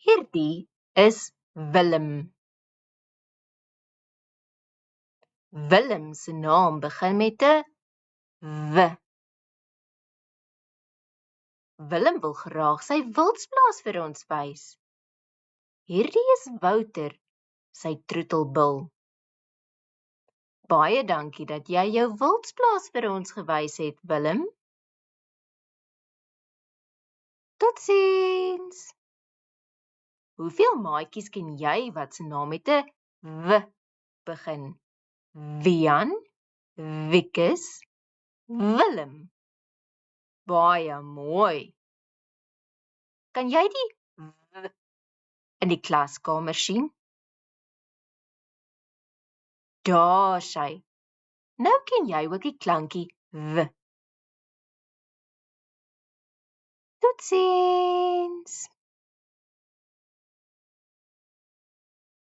Hierdie is Willem. Willem se naam begin met 'n W. Willem wil graag sy wildsplaas vir ons wys. Hierdie is Wouter, sy troetelbil. Baie dankie dat jy jou wildsplaas vir ons gewys het, Willem. Totsiens! Hoeveel maatjies ken jy wat se naam met 'n W begin? Wian, Wikus, Willem. Baie mooi. Kan jy die W in die klaskamer sien? Daar sy. Nou ken jy ook die klankie W. Totsiens!